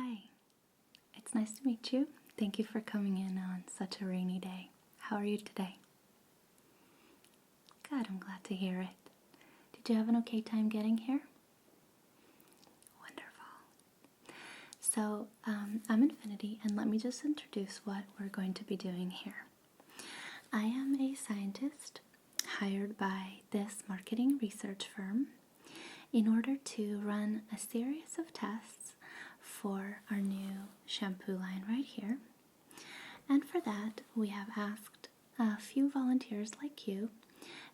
Hi, it's nice to meet you. Thank you for coming in on such a rainy day. How are you today? Good, I'm glad to hear it. Did you have an okay time getting here? Wonderful. So, I'm Infinity, and let me just introduce what we're going to be doing here. I am a scientist hired by this marketing research firm in order to run a series of tests for our new shampoo line right here. And for that, we have asked a few volunteers like you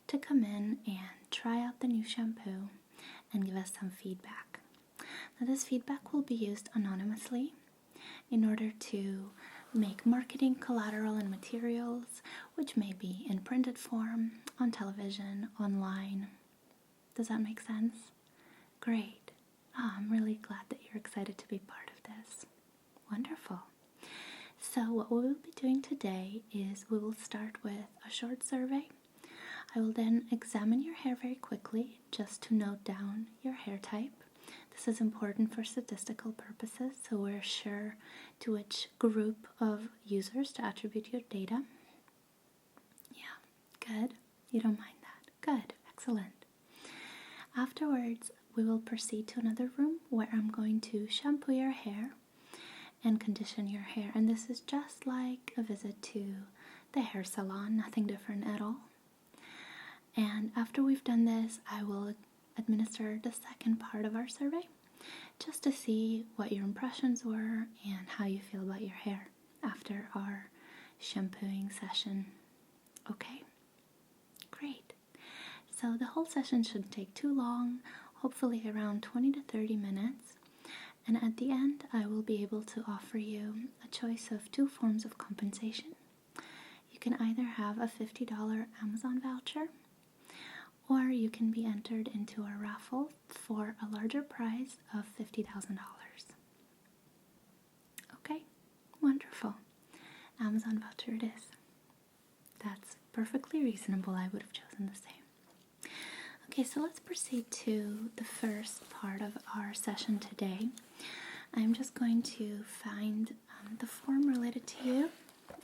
to come in and try out the new shampoo and give us some feedback. Now, this feedback will be used anonymously in order to make marketing collateral and materials, which may be in printed form, on television, online. Does that make sense? Great. I'm really glad that you're excited to be part of this. Wonderful. So what we will be doing today is we will start with a short survey. I will then examine your hair very quickly just to note down your hair type. This is important for statistical purposes, so we're sure to which group of users to attribute your data. Yeah, good. You don't mind that. Good. Excellent. Afterwards, we will proceed to another room where I'm going to shampoo your hair and condition your hair. And this is just like a visit to the hair salon, nothing different at all. And after we've done this, I will administer the second part of our survey just to see what your impressions were and how you feel about your hair after our shampooing session. Okay? Great. So the whole session shouldn't take too long, hopefully around 20 to 30 minutes. And at the end, I will be able to offer you a choice of two forms of compensation. You can either have a $50 Amazon voucher, or you can be entered into a raffle for a larger prize of $50,000. Okay, wonderful. Amazon voucher it is. That's perfectly reasonable. I would have chosen the same. Okay, so let's proceed to the first part of our session today. I'm just going to find the form related to you,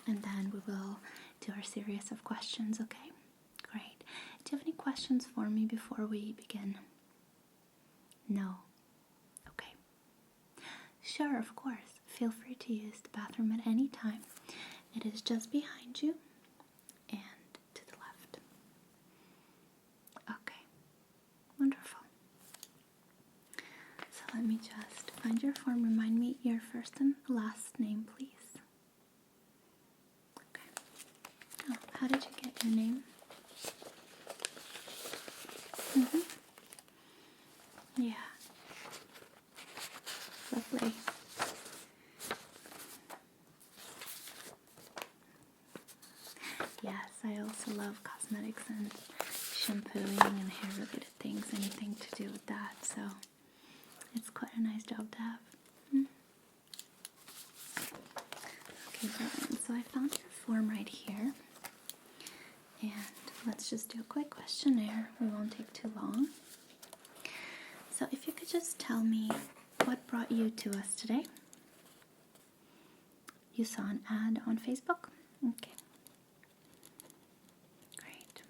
and then we will do our series of questions, okay? Great. Do you have any questions for me before we begin? No? Okay. Sure, of course. Feel free to use the bathroom at any time. It is just behind you and to the left. Okay. Wonderful. So let me just find your form. Remind me your first and last name, please. Okay. Oh, how did you get your name? Yeah. Lovely. Yes, I also love cosmetics and shampooing and hair related things, anything to do with that, so it's quite a nice job to have. Okay, brilliant. So I found your form right here, and let's just do a quick questionnaire. We won't take too long. So if you could just tell me what brought you to us today. You saw an ad on Facebook? Okay. Great.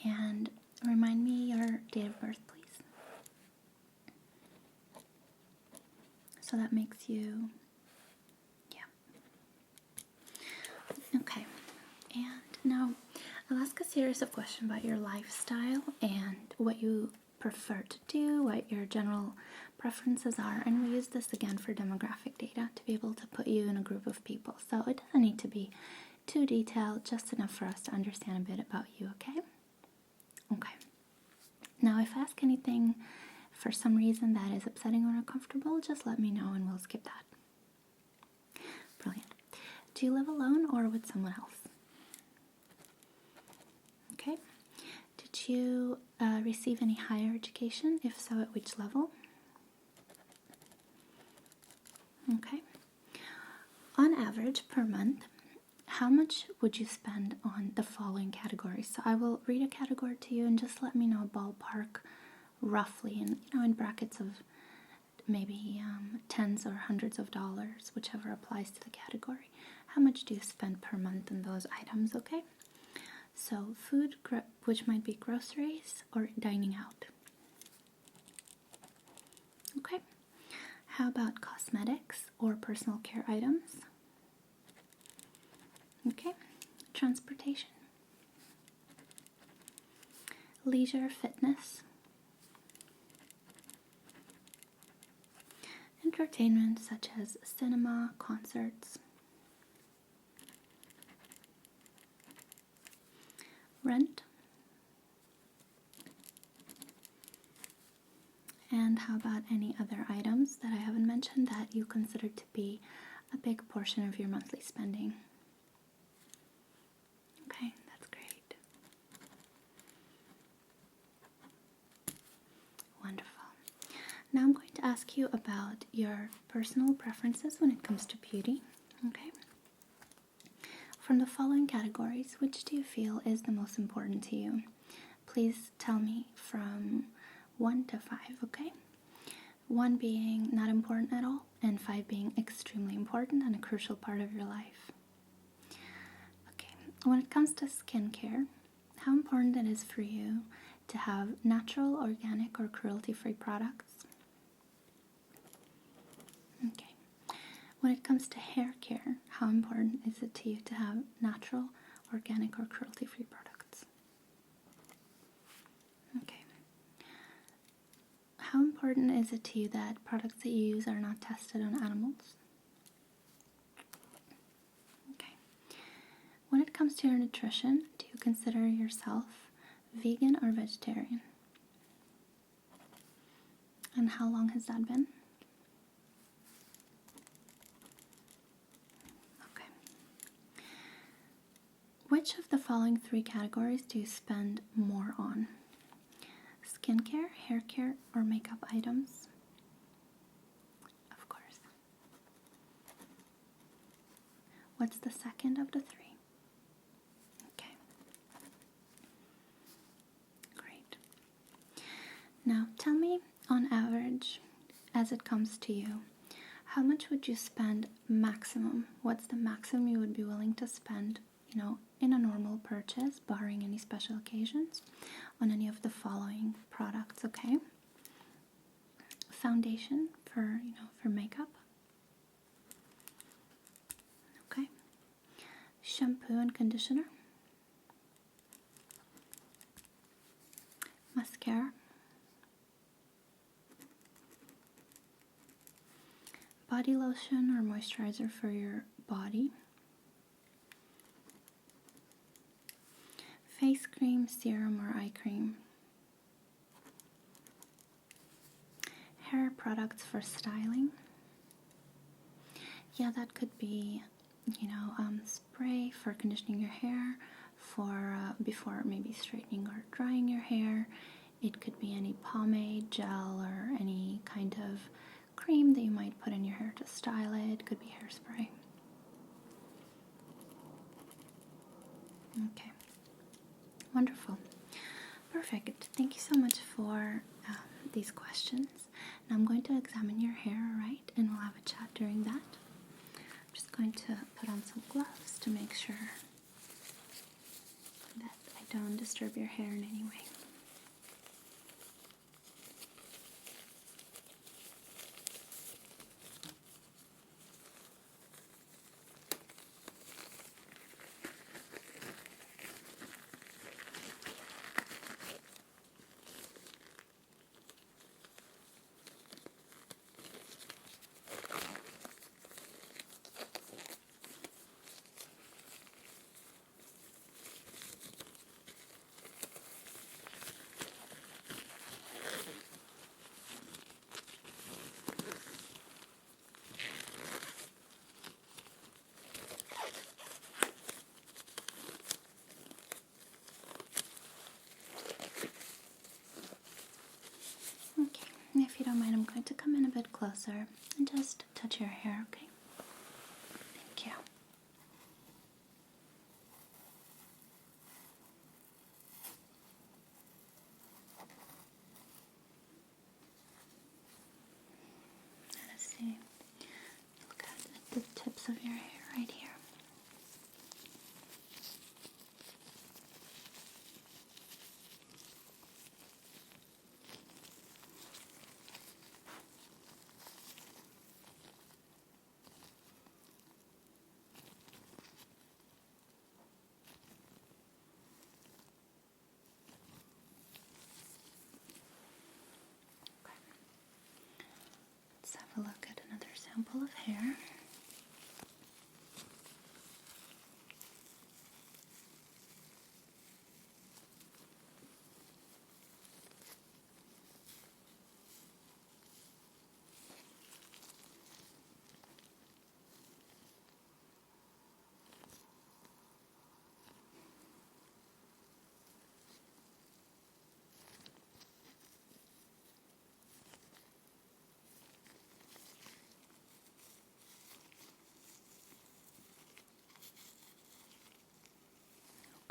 And remind me your date of birth, please. So that makes you, Okay. And now I'll ask a series of questions about your lifestyle and what you prefer to do, what your general preferences are, and we use this again for demographic data to be able to put you in a group of people. So it doesn't need to be too detailed, just enough for us to understand a bit about you, okay? Okay. Now, if I ask anything for some reason that is upsetting or uncomfortable, just let me know and we'll skip that. Brilliant. Do you live alone or with someone else? Okay. Did you receive any higher education? If so, at which level? Okay. On average, per month, how much would you spend on the following categories? So I will read a category to you and just let me know ballpark roughly, and in brackets of maybe tens or hundreds of dollars, whichever applies to the category. How much do you spend per month on those items, okay? So food, which might be groceries or dining out. Okay. How about cosmetics or personal care items? Okay. Transportation. Leisure, fitness. Entertainment such as cinema, concerts. Rent. And how about any other items that I haven't mentioned that you consider to be a big portion of your monthly spending? Okay, that's great. Wonderful. Now I'm going to ask you about your personal preferences when it comes to beauty. Okay. From the following categories, which do you feel is the most important to you? Please tell me from 1 to 5, okay? 1 being not important at all, and 5 being extremely important and a crucial part of your life. Okay, when it comes to skincare, how important it is for you to have natural, organic, or cruelty-free products? Okay. When it comes to hair care, how important is it to you to have natural, organic, or cruelty-free products? Okay. How important is it to you that products that you use are not tested on animals? Okay. When it comes to your nutrition, do you consider yourself vegan or vegetarian? And how long has that been? Okay. Which of the following 3 categories do you spend more on? Skincare, hair care, or makeup items? Of course. What's the second of the 3? Okay. Great. Now tell me, on average, as it comes to you, how much would you spend maximum? What's the maximum you would be willing to spend, in a normal purchase, barring any special occasions, on any of the following products, okay? Foundation for makeup. Okay. Shampoo and conditioner. Mascara. Body lotion or moisturizer for your body. Face cream, serum, or eye cream. Hair products for styling. Yeah, that could be, spray for conditioning your hair, for before maybe straightening or drying your hair. It could be any pomade, gel, or any kind of cream that you might put in your hair to style it. It could be hairspray. Okay. Wonderful. Perfect. Thank you so much for these questions. Now I'm going to examine your hair, alright? And we'll have a chat during that. I'm just going to put on some gloves to make sure that I don't disturb your hair in any way. If you don't mind, I'm going to come in a bit closer and just touch your hair, okay? Thank you. of your hair right here. Let's have a look at another sample of hair.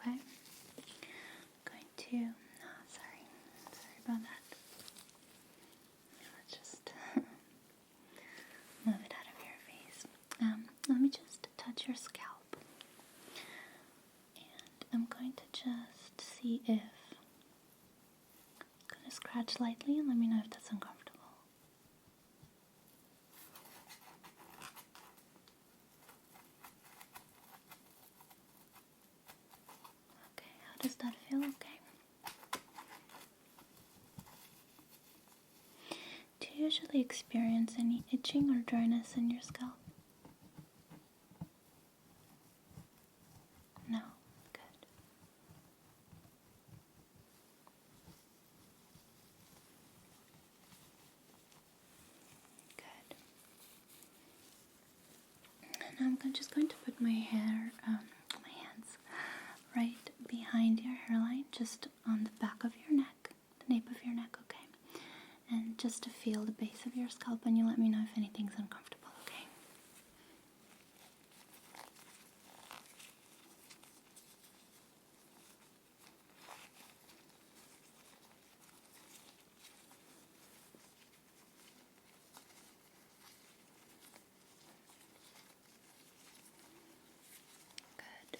Okay, going to, sorry about that. Let's just move it out of your face. Let me just touch your scalp. And I'm going to just see if, I'm going to scratch lightly and let me know if that's uncomfortable. Okay, how does that feel? Okay. Do you usually experience any itching or dryness in your scalp? No? Good. Good. And I'm just going to put my hair, my hands right behind your hairline, just on the back of your neck, the nape of your neck, okay? And just to feel the base of your scalp, and you let me know if anything's uncomfortable, okay? Good.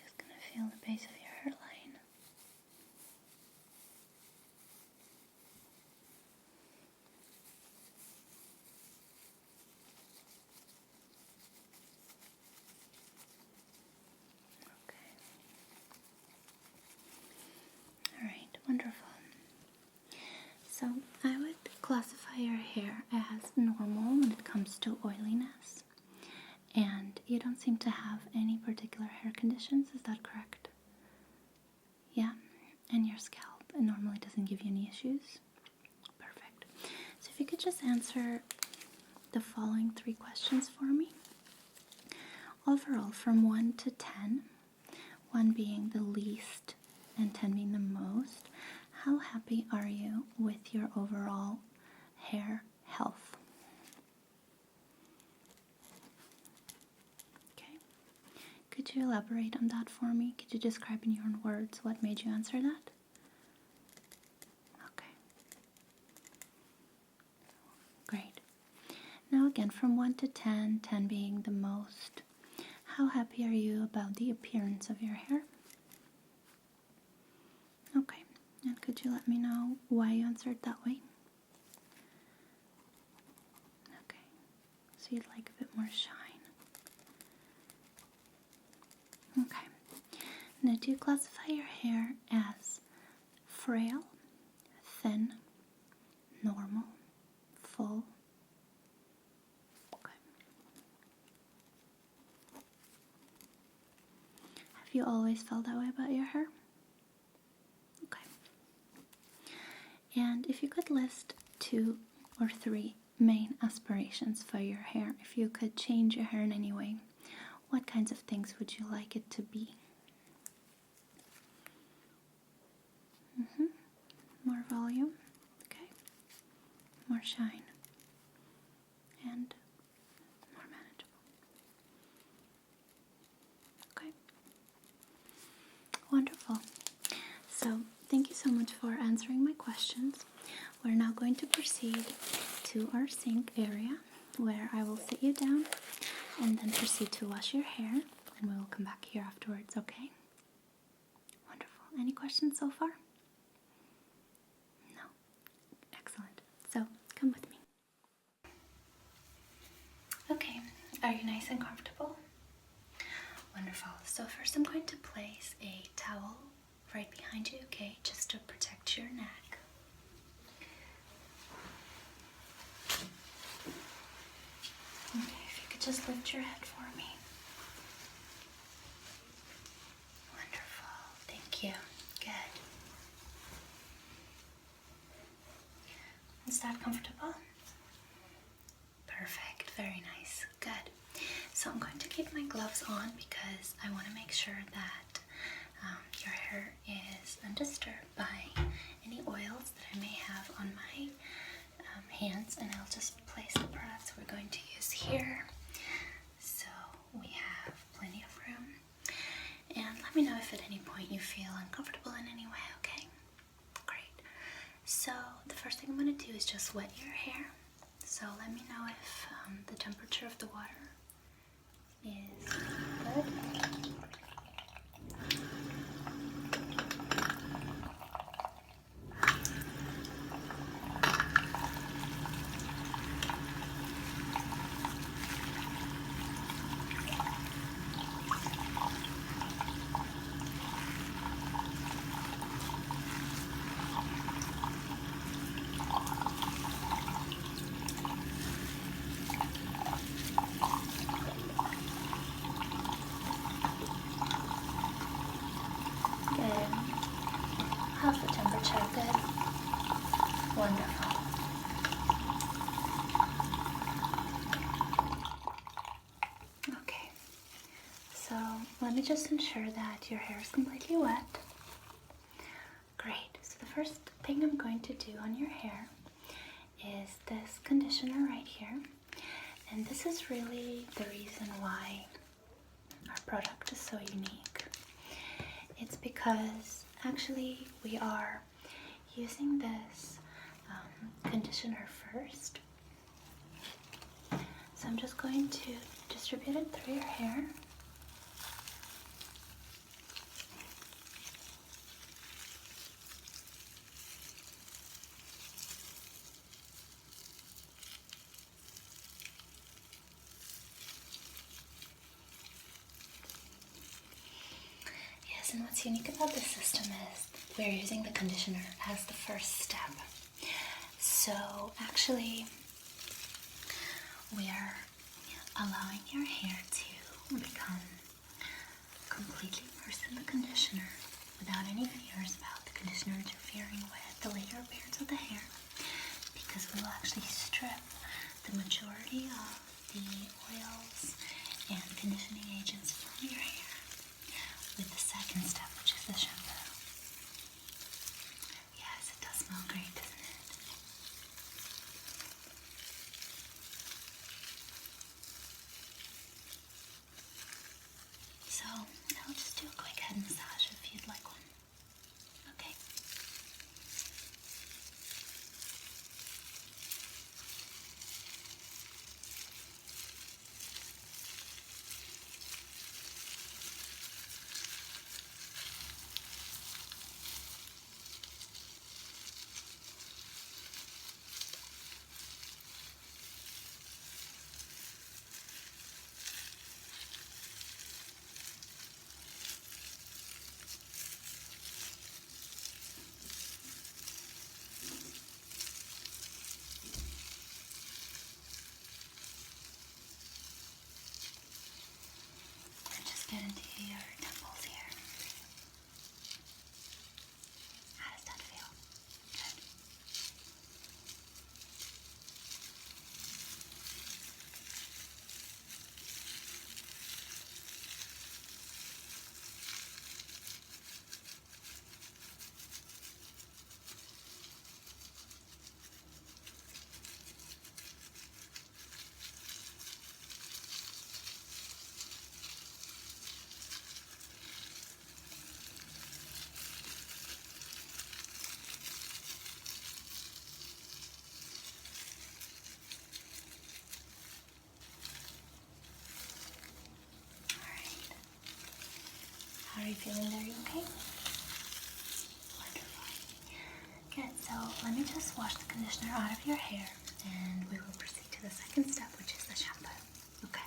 Just gonna feel the base of your hairline. Okay. Alright, wonderful. So I would classify your hair as normal when it comes to oiliness. And you don't seem to have any particular hair conditions, is that correct? Yeah? And your scalp, it normally doesn't give you any issues? Perfect. So if you could just answer the following 3 questions for me. Overall, from 1 to 10, 1 being the least and 10 being the most, how happy are you with your overall hair health? Okay. Could you elaborate on that for me? Could you describe in your own words what made you answer that? Okay. Great. Now again, from 1 to 10, 10 being the most, how happy are you about the appearance of your hair? Okay. And could you let me know why you answered that way? Okay. So you'd like a bit more shine. Okay. Now, do you classify your hair as frail, thin, normal, full? Okay. Have you always felt that way about your hair? Okay. And if you could list 2 or 3 main aspirations for your hair, if you could change your hair in any way, what kinds of things would you like it to be? More volume, okay. More shine, and more manageable. Okay. Wonderful. So thank you so much for answering my questions. We're now going to proceed to our sink area where I will sit you down and then proceed to wash your hair, and we will come back here afterwards, okay? Wonderful. Any questions so far? No? Excellent. So, come with me. Okay, are you nice and comfortable? Wonderful. So first I'm going to place a towel right behind you, okay, just to protect your neck. Okay, if you could just lift your head for me. Wonderful. Thank you. Good. Is that comfortable? Perfect. Very nice. Good. So I'm going to keep my gloves on because I want to make sure that your hair is undisturbed by any oils that I may have on my hands, and I'll just place the products we're going to use here. So we have plenty of room. And let me know if at any point you feel uncomfortable in any way, okay? Great. So the first thing I'm going to do is just wet your hair. So let me know if the temperature of the water is good. How's the temperature? Good? Wonderful. Okay, so let me just ensure that your hair is completely wet. Great. So the first thing I'm going to do on your hair is this conditioner right here. And this is really the reason why our product is so unique. It's because actually we are using this conditioner first. So I'm just going to distribute it through your hair. And what's unique about this system is we're using the conditioner as the first step. So actually, we are allowing your hair to become completely immersed in the conditioner without any fears about the conditioner interfering with the later appearance of the hair, because we will actually strip the majority of the oils and conditioning agents from your hair with the second step, which is the shampoo. Yes, it does smell great, doesn't it? So, I'll just do a quick head massage if you'd like one. Okay. How are you feeling there? You okay? Wonderful. Good. So let me just wash the conditioner out of your hair, and we will proceed to the second step, which is the shampoo. Okay.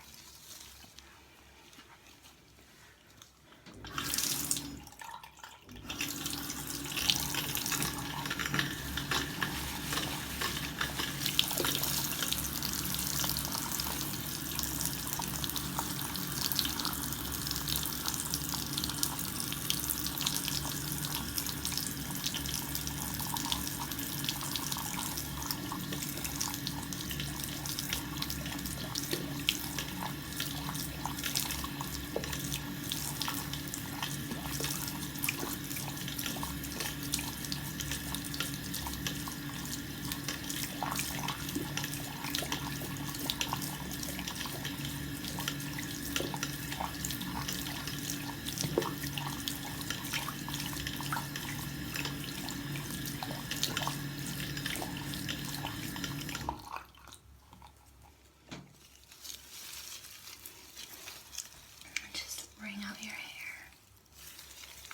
Bring out your hair.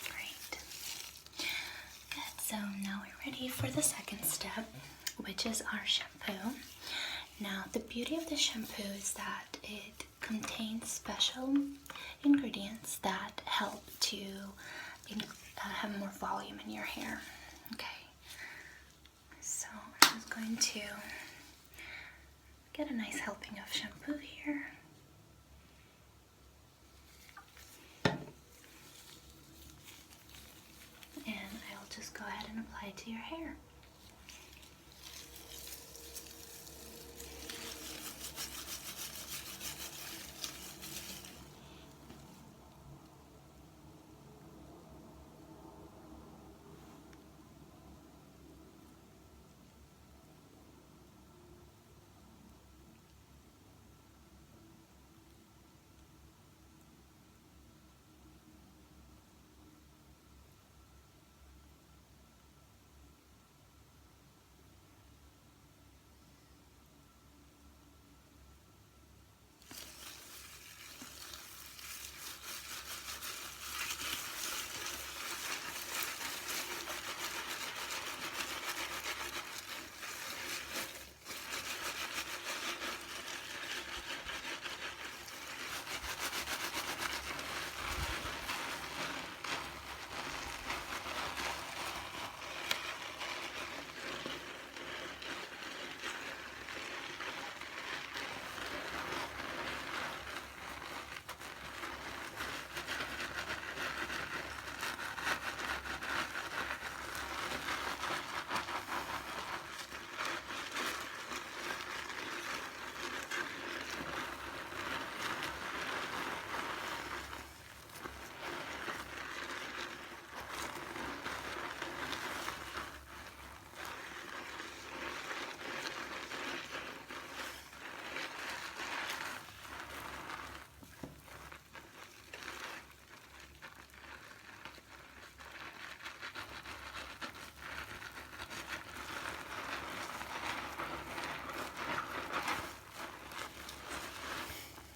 Great. Good. So now we're ready for the second step, which is our shampoo. Now, the beauty of the shampoo is that it contains special ingredients that help to have more volume in your hair. Okay. So I'm just going to get a nice helping of shampoo here. And I'll just go ahead and apply it to your hair.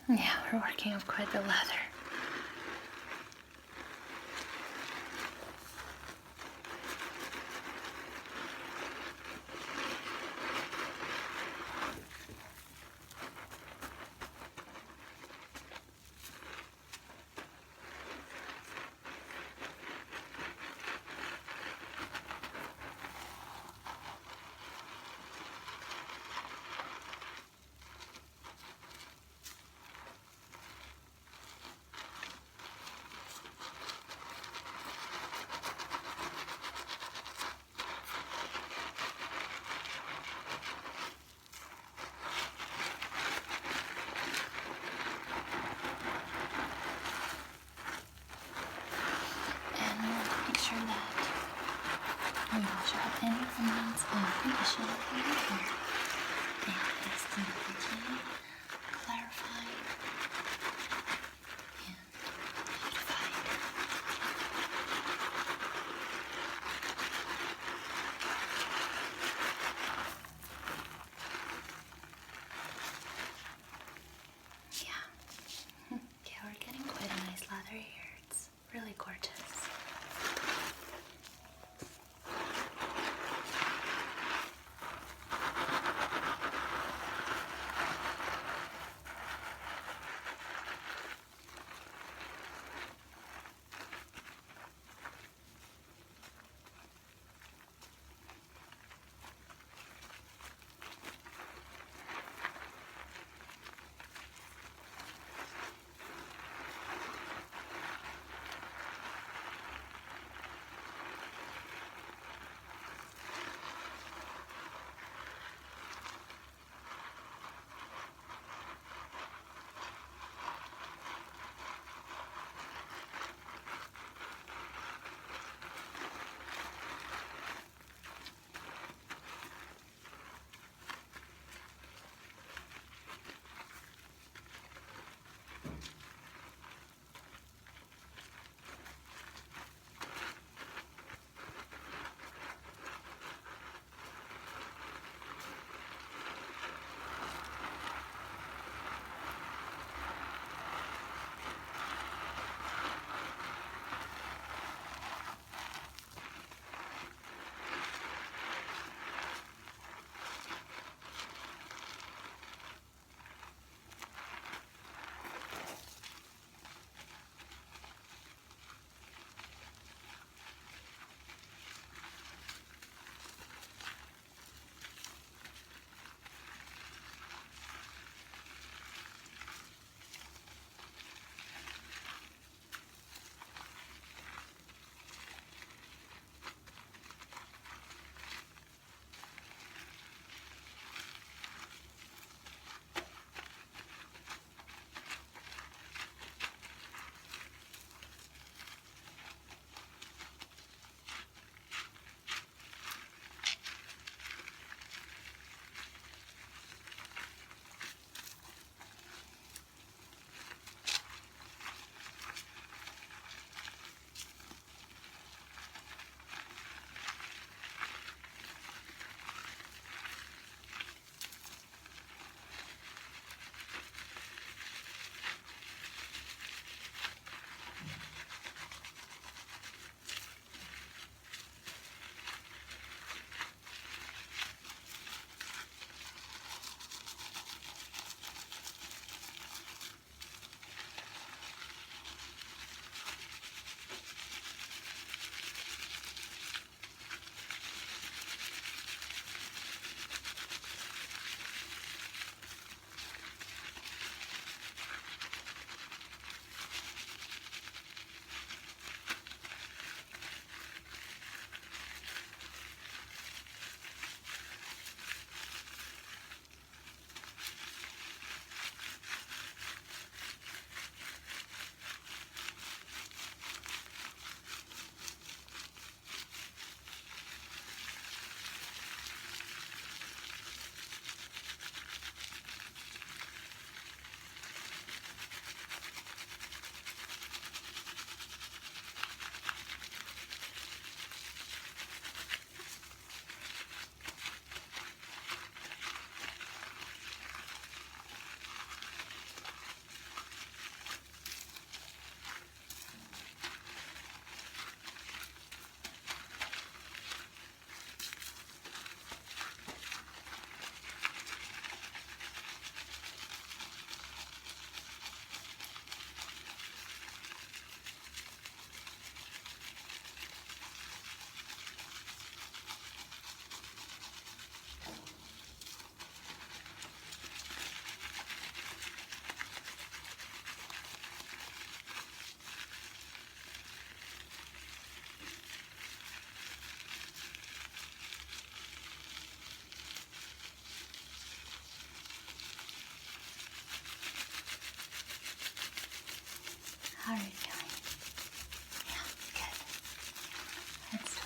Yeah, we're working up quite the lather. We wash out any remnants of condition in your hair, and it's completely clarified and beautified. Yeah, we're getting quite a nice lather here. It's really gorgeous.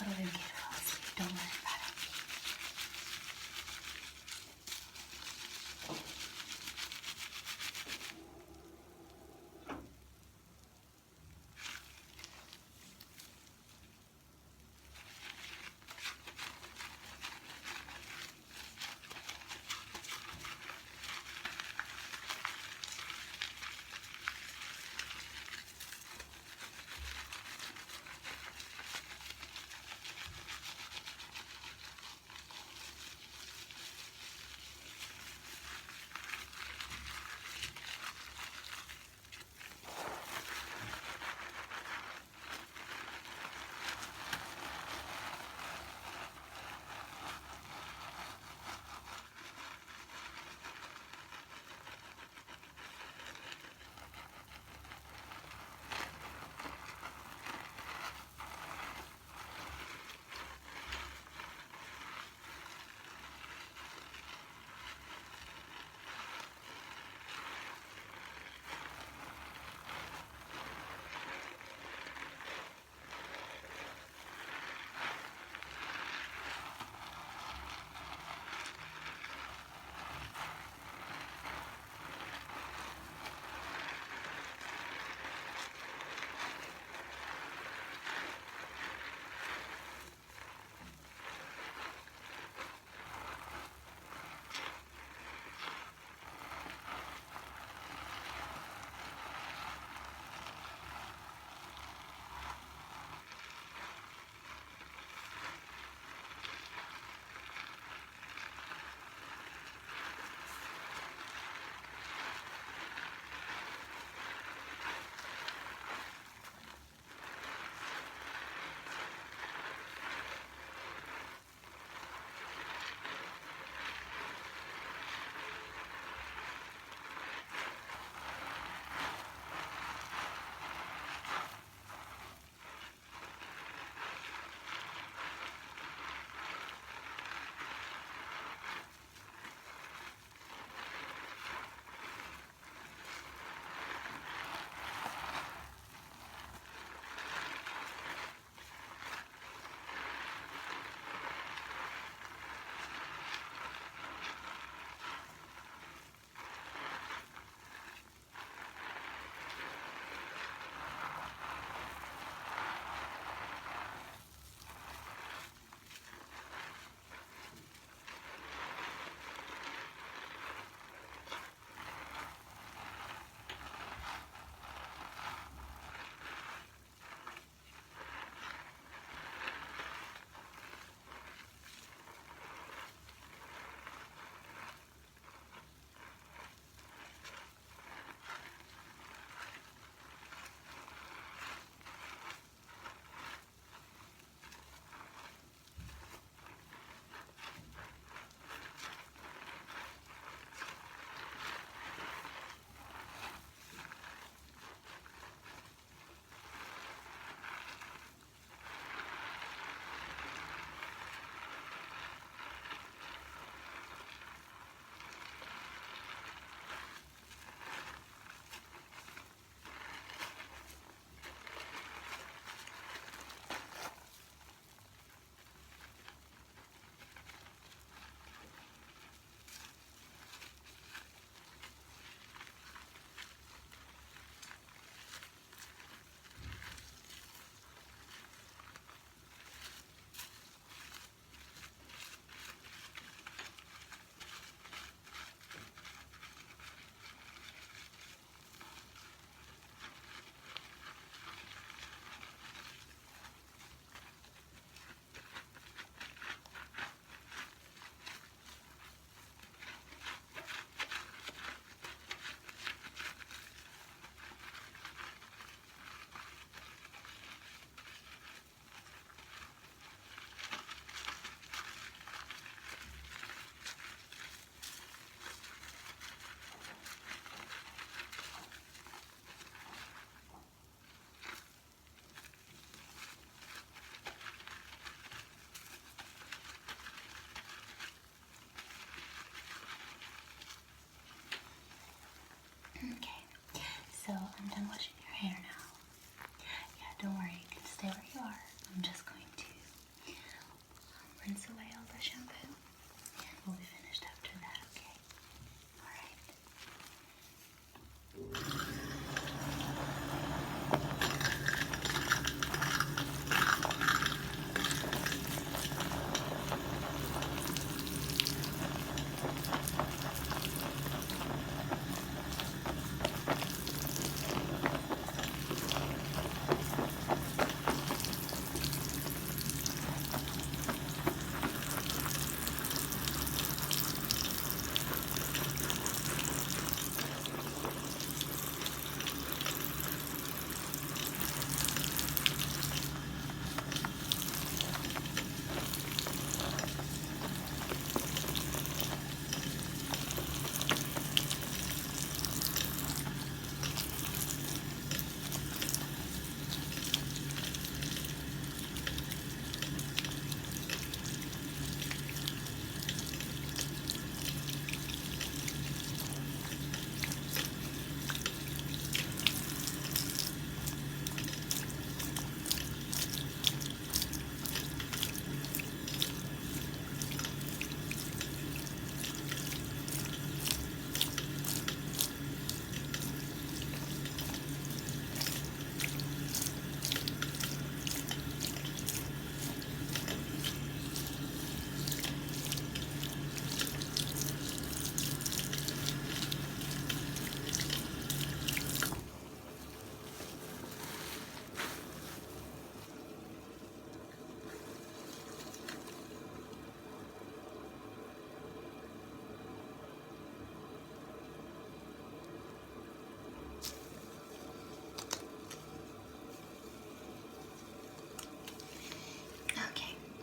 totally okay to fall asleep. Don't worry about it.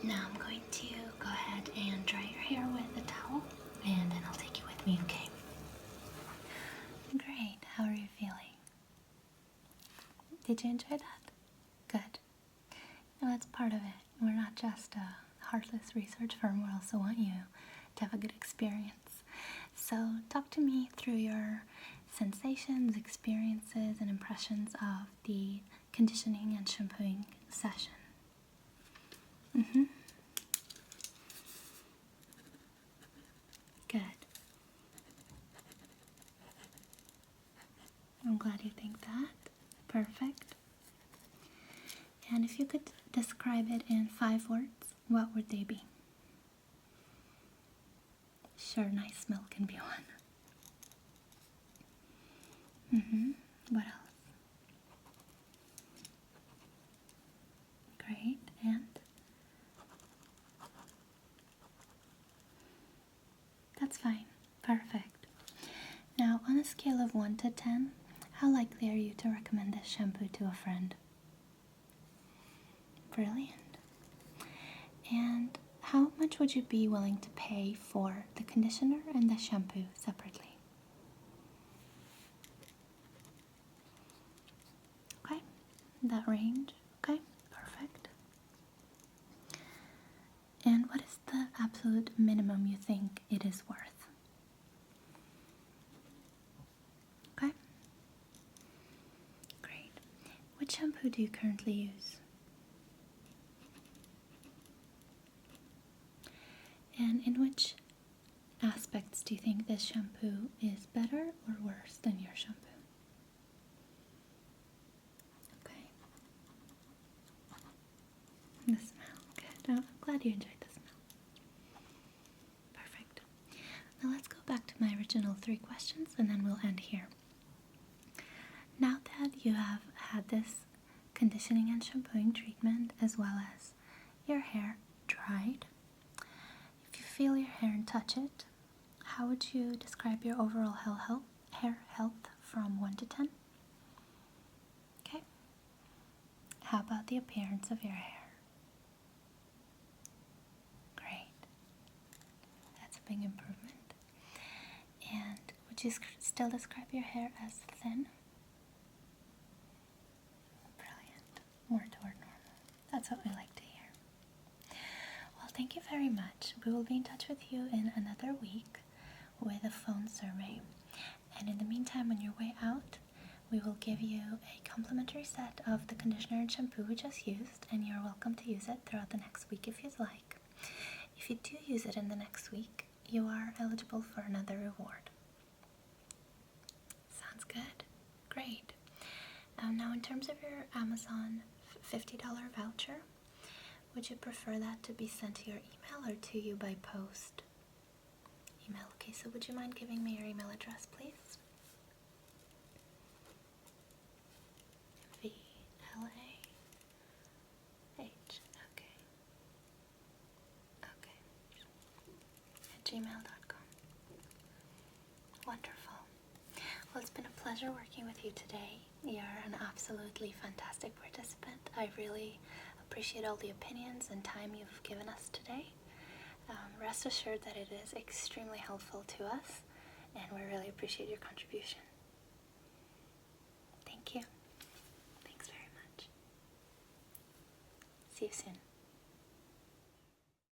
Now I'm going to go ahead and dry your hair with a towel, and then I'll take you with me, okay? Great. How are you feeling? Did you enjoy that? Good. No, that's part of it. We're not just a heartless research firm. We also want you to have a good experience. So talk to me through your sensations, experiences, and impressions of the conditioning and shampooing session. Good. I'm glad you think that. Perfect. And if you could describe it in 5 words, what would they be? Sure, nice smell can be one. What else? Great. And? That's fine. Perfect. Now, on a scale of 1 to 10, how likely are you to recommend this shampoo to a friend? Brilliant. And how much would you be willing to pay for the conditioner and the shampoo separately? Okay, that range. Okay, perfect. And what is the absolute minimum you think it is worth? Okay, great. Which shampoo do you currently use? And in which aspects do you think this shampoo is better or worse than your shampoo? Okay. The smell. Good. Oh, I'm glad you enjoyed the smell. Perfect. Now let's go back to my original 3 questions and then we'll end here. Now that you have had this conditioning and shampooing treatment as well as your hair dried, if you feel your hair and touch it, how would you describe your overall hair health from 1 to 10? Okay. How about the appearance of your hair? Great. That's a big improvement. And would you still describe your hair as thin? Brilliant. More toward normal. That's what we like to hear. Well, thank you very much. We will be in touch with you in another week with a phone survey. And in the meantime, on your way out, we will give you a complimentary set of the conditioner and shampoo we just used, and you're welcome to use it throughout the next week if you'd like. If you do use it in the next week, you are eligible for another reward. Sounds good? Great. Now, in terms of your Amazon $50 voucher, would you prefer that to be sent to your email or to you by post? Email. Okay, so would you mind giving me your email address, please? VLAH. Okay. At gmail.com. Wonderful. Well, it's been a pleasure working with you today. You're an absolutely fantastic participant. I really appreciate all the opinions and time you've given us today. Rest assured that it is extremely helpful to us, and we really appreciate your contribution. Thank you. Thanks very much. See you soon.